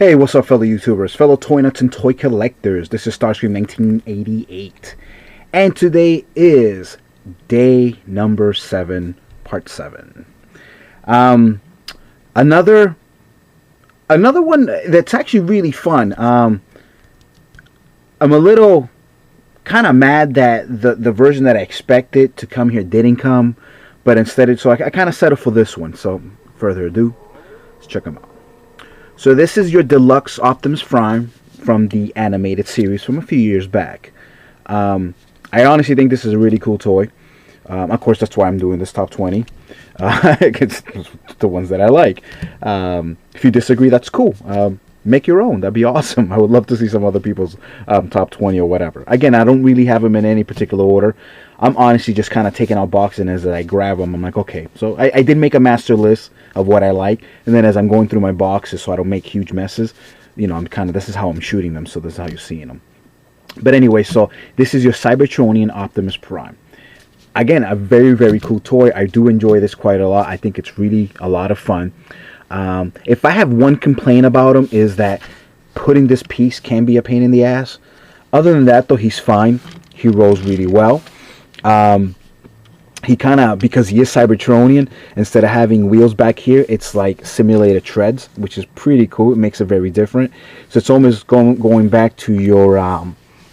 Hey, what's up, fellow YouTubers, fellow toy nuts and toy collectors? This is Starscream 1988, and today is day number 7, part 7. Another one that's actually really fun. I'm a little kind of mad that the version that I expected to come here didn't come, but instead, so I kind of settled for this one. So, further ado, let's check them out. So this is your deluxe Optimus Prime from the animated series from a few years back. I honestly think this is a really cool toy. Of course, that's why I'm doing this top 20. It's the ones that I like. If you disagree, that's cool. Make your own. That'd be awesome. I would love to see some other people's top 20 or whatever. Again, I don't really have them in any particular order. I'm honestly just kind of taking out boxes, and as I grab them, I'm like, okay. So I did make a master list of what I like, and then as I'm going through my boxes, so I don't make huge messes, you know, this is how I'm shooting them, so this is how you're seeing them. But anyway, so this is your Cybertronian Optimus Prime. Again, a very, very cool toy. I do enjoy this quite a lot. I think it's really a lot of fun. If I have one complaint about him, is that putting this piece can be a pain in the ass. Other than that, though, he's fine. He rolls really well. He kind of, because he is Cybertronian, instead of having wheels back here, it's like simulated treads, which is pretty cool. It makes it very different. So it's almost going back to your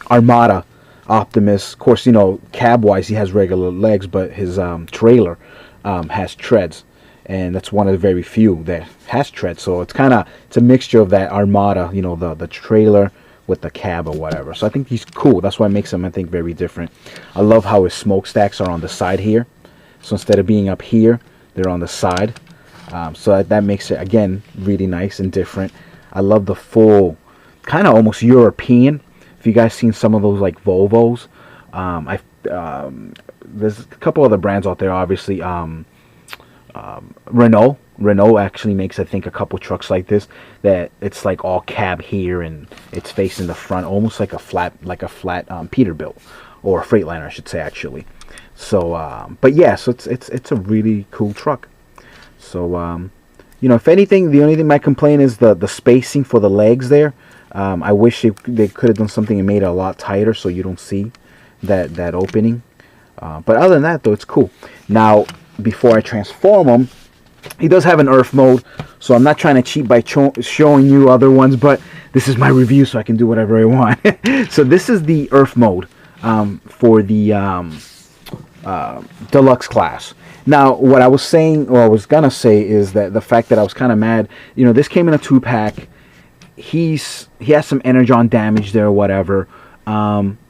Armada Optimus. Of course, you know, cab-wise, he has regular legs, but his trailer has treads. And that's one of the very few that has treads. So it's a mixture of that Armada, you know, the trailer with the cab or whatever. So I think he's cool. That's why it makes him, I think, very different. I love how his smokestacks are on the side here. So instead of being up here, they're on the side. So that makes it, again, really nice and different. I love the full, kind of almost European. If you guys seen some of those like Volvos, there's a couple other brands out there, obviously. Renault actually makes, I think, a couple trucks like this, that it's like all cab here and it's facing the front, almost like a flat Peterbilt, or a Freightliner, I should say, actually. So but yeah, so it's a really cool truck. So you know, if anything, the only thing my complaint is the spacing for the legs there. I wish they could have done something and made it a lot tighter so you don't see that opening. But other than that, though, it's cool. Now, before I transform him, he does have an Earth mode, so I'm not trying to cheat by showing you other ones, but this is my review, so I can do whatever I want. So this is the Earth mode for the deluxe class. Now, what I was saying, or I was gonna say, is that the fact that I was kind of mad, you know, this came in a 2-pack. He has some energon damage there, or whatever.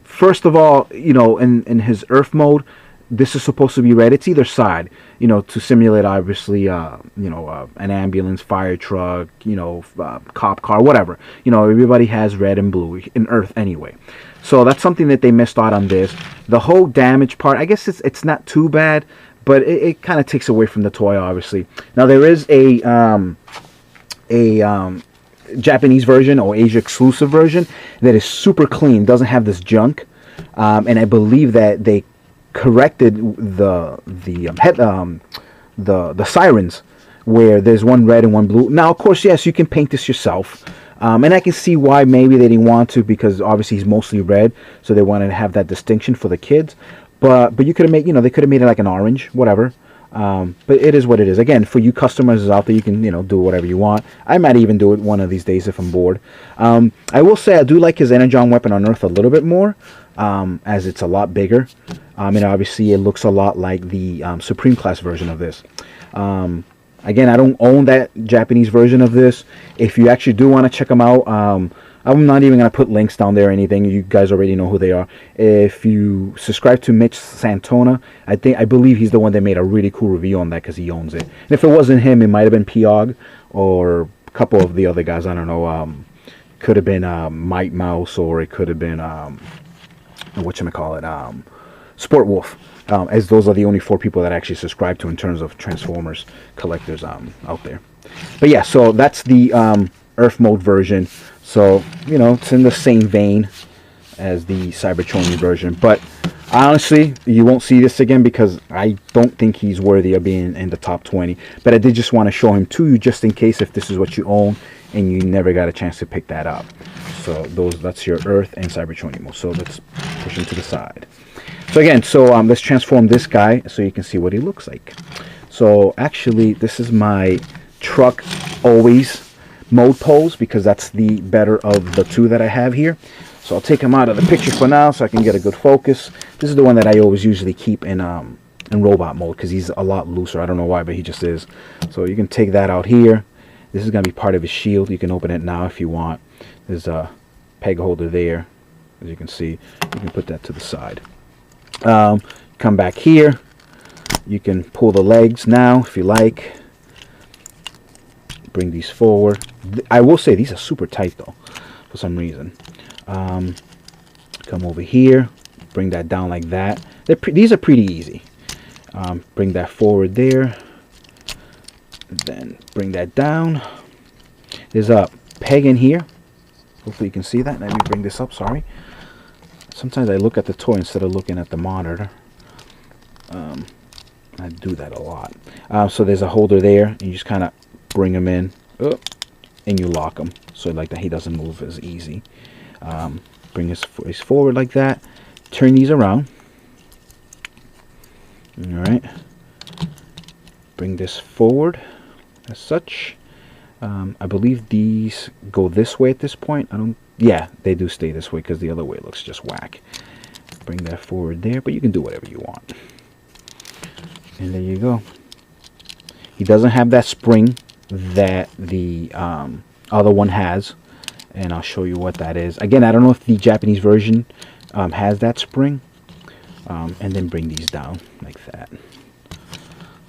First of all, you know, in his Earth mode, this is supposed to be red. It's either side, you know, to simulate, obviously, you know, an ambulance, fire truck, you know, cop car, whatever. You know, everybody has red and blue in Earth anyway. So that's something that they missed out on this. The whole damage part, I guess it's not too bad, but it kind of takes away from the toy, obviously. Now, there is a Japanese version or Asia exclusive version that is super clean, doesn't have this junk, and I believe that they corrected the sirens, where there's one red and one blue. Now, of course, yes, you can paint this yourself, and I can see why maybe they didn't want to, because obviously he's mostly red, so they wanted to have that distinction for the kids. But you could have made, you know, they could have made it like an orange, whatever. But it is what it is. Again, for you customers out there, you can, you know, do whatever you want. I might even do it one of these days if I'm bored. I will say I do like his energon weapon on Earth a little bit more, as it's a lot bigger. And obviously it looks a lot like the Supreme class version of this. Again, I don't own that Japanese version of this. If you actually do want to check them out, I'm not even going to put links down there or anything. You guys already know who they are. If you subscribe to Mitch Santona, I believe he's the one that made a really cool review on that, because he owns it. And if it wasn't him, it might have been Piog or a couple of the other guys. I don't know. Could have been Might Mouse, or it could have been whatchamacallit, Sport Wolf. As those are the only 4 people that I actually subscribe to in terms of Transformers collectors out there. But yeah, so that's the Earth mode version. So, you know, it's in the same vein as the Cybertronian version. But honestly, you won't see this again, because I don't think he's worthy of being in the top 20. But I did just want to show him to you, just in case, if this is what you own and you never got a chance to pick that up. So that's your Earth and Cybertronian mode. So let's push him to the side. So again, let's transform this guy so you can see what he looks like. So actually, this is my truck always mode pose, because that's the better of the two that I have here. So I'll take him out of the picture for now so I can get a good focus. This is the one that I always usually keep in robot mode, because he's a lot looser. I don't know why, but he just is. So you can take that out here. This is going to be part of his shield. You can open it now if you want. There's a peg holder there. As you can see, you can put that to the side. Come back here. You can pull the legs now if you like. Bring these forward. I will say these are super tight though, for some reason. Come over here, bring that down like that. These are pretty easy. Bring that forward there, then bring that down. There's a peg in here. Hopefully you can see that. Let me bring this up. Sorry. Sometimes I look at the toy instead of looking at the monitor. I do that a lot. So there's a holder there, and you just kind of bring them in, and you lock them so like that he doesn't move as easy. Bring his face forward like that. Turn these around. All right. Bring this forward as such. I believe these go this way at this point. Yeah, they do stay this way because the other way looks just whack. Bring that forward there, but you can do whatever you want. And there you go. He doesn't have that spring that the other one has, and I'll show you what that is. Again, I don't know if the Japanese version has that spring. And then bring these down like that.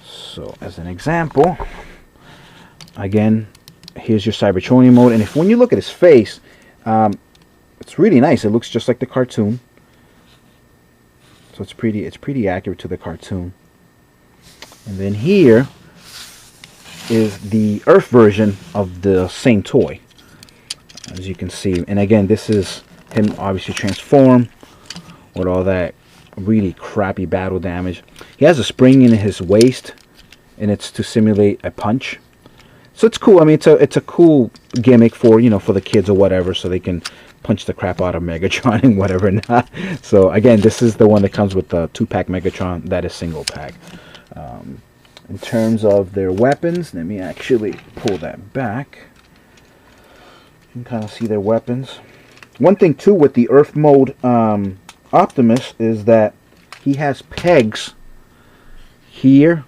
So as an example, again, here's your Cybertronian mode, and when you look at his face, it's really nice. It looks just like the cartoon. So it's pretty accurate to the cartoon. And then here is the Earth version of the same toy, as you can see. And again, this is him obviously transformed with all that really crappy battle damage. He has a spring in his waist, and it's to simulate a punch. So it's cool. I mean, it's a cool gimmick for, you know, for the kids or whatever, so they can punch the crap out of Megatron and whatever not. So again, this is the one that comes with the 2-pack Megatron. That is single pack. In terms of their weapons, let me actually pull that back. You can kind of see their weapons. One thing too with the Earth mode Optimus is that he has pegs here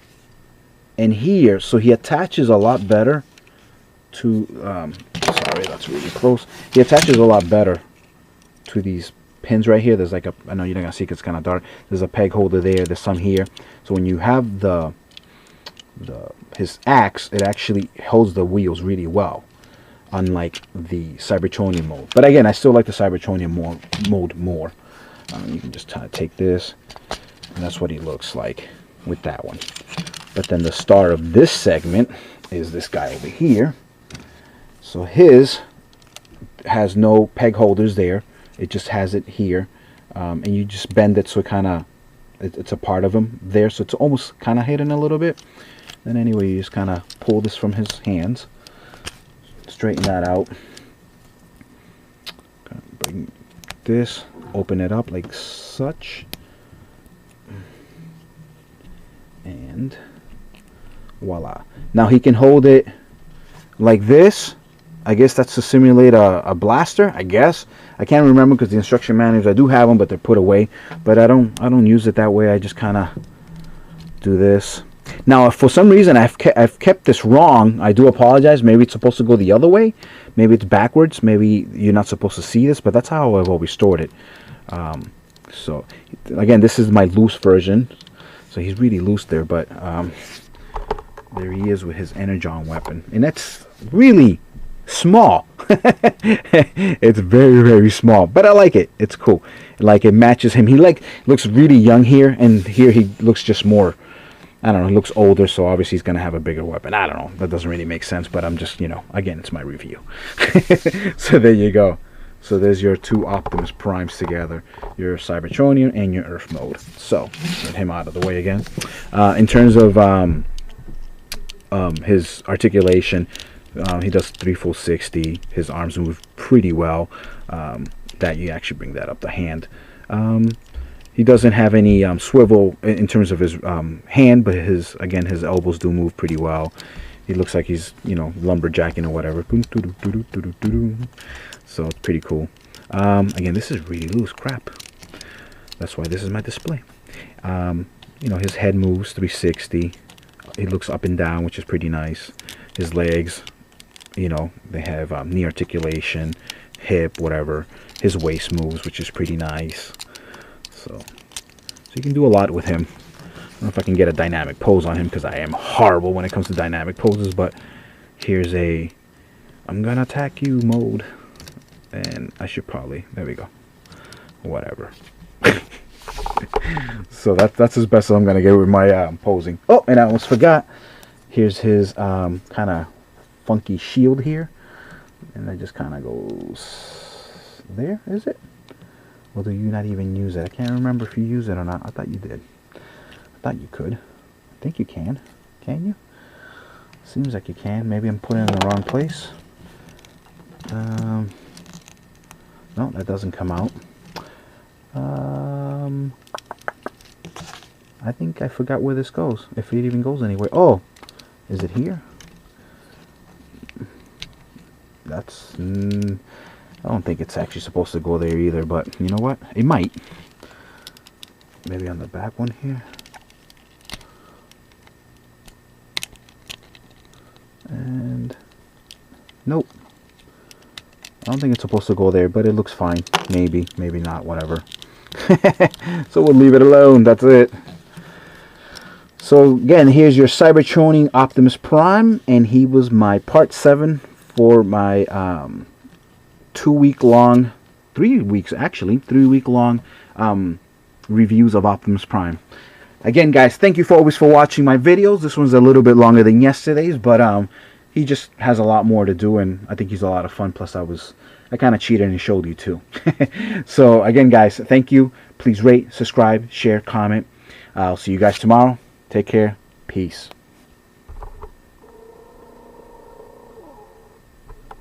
and here, so he attaches a lot better to sorry, that's really close. He attaches a lot better to these pins right here. There's like a, I know you're not gonna see because it's kind of dark. There's a peg holder there. There's some here. So when you have his axe, it actually holds the wheels really well, unlike the Cybertronian mode. But again, I still like the Cybertronian mode more. You can just kind of take this, and that's what he looks like with that one. But then the star of this segment is this guy over here. So his has no peg holders there. It just has it here, and you just bend it so it kind of it's a part of him there, so it's almost kind of hidden a little bit. Then anyway, you just kind of pull this from his hands, straighten that out, bring this, open it up like such, and voila. Now he can hold it like this. I guess that's to simulate a blaster, I guess. I can't remember because the instruction manuals, I do have them, but they're put away. But I don't use it that way. I just kind of do this. Now, if for some reason I've kept this wrong, I do apologize. Maybe it's supposed to go the other way. Maybe it's backwards. Maybe you're not supposed to see this, but that's how I've always stored it. So, again, this is my loose version. So he's really loose there, but there he is with his Energon weapon. And that's really small. It's very, very small, but I like it. It's cool. Like, it matches him. He looks really young here, and here he looks just more, I don't know, he looks older, so obviously he's going to have a bigger weapon. I don't know. That doesn't really make sense, but I'm just, you know, again, it's my review. So there you go. So there's your two Optimus Primes together, your Cybertronian and your Earth mode. So get him out of the way again. In terms of his articulation, He does 3 full 60. His arms move pretty well. That you actually bring that up the hand. He doesn't have any swivel in terms of his hand, but his elbows do move pretty well. He looks like he's, you know, lumberjacking or whatever. So it's pretty cool. Again, this is really loose crap. That's why this is my display. You know, his head moves 360. He looks up and down, which is pretty nice. His legs, you know, they have knee articulation, hip, whatever. His waist moves, which is pretty nice. So you can do a lot with him. I don't know if I can get a dynamic pose on him, because I am horrible when it comes to dynamic poses, but here's a I'm gonna attack you mode. And I should probably, there we go. Whatever. So that's as best as I'm gonna get with my posing. Oh, and I almost forgot. Here's his kind of funky shield here, and it just kind of goes there. Is it? Or do you not even use it? I can't remember if you use it or not. I thought you did. I thought you could. I think you can. Can you? Seems like you can. Maybe I'm putting it in the wrong place. No, that doesn't come out. I think I forgot where this goes. If it even goes anywhere. Oh, is it here? That's... I don't think it's actually supposed to go there either, but you know what? It might. Maybe on the back one here. And... nope. I don't think it's supposed to go there, but it looks fine. Maybe, maybe not, whatever. So we'll leave it alone. That's it. So again, here's your Cybertroning Optimus Prime, and he was my part 7 for my 3 week long reviews of Optimus Prime. Again, guys, thank you always for watching my videos. This one's a little bit longer than yesterday's, but he just has a lot more to do, and I think he's a lot of fun. Plus, I kind of cheated and showed you too. So again, guys, thank you. Please rate, subscribe, share, comment. I'll see you guys tomorrow. Take care. Peace.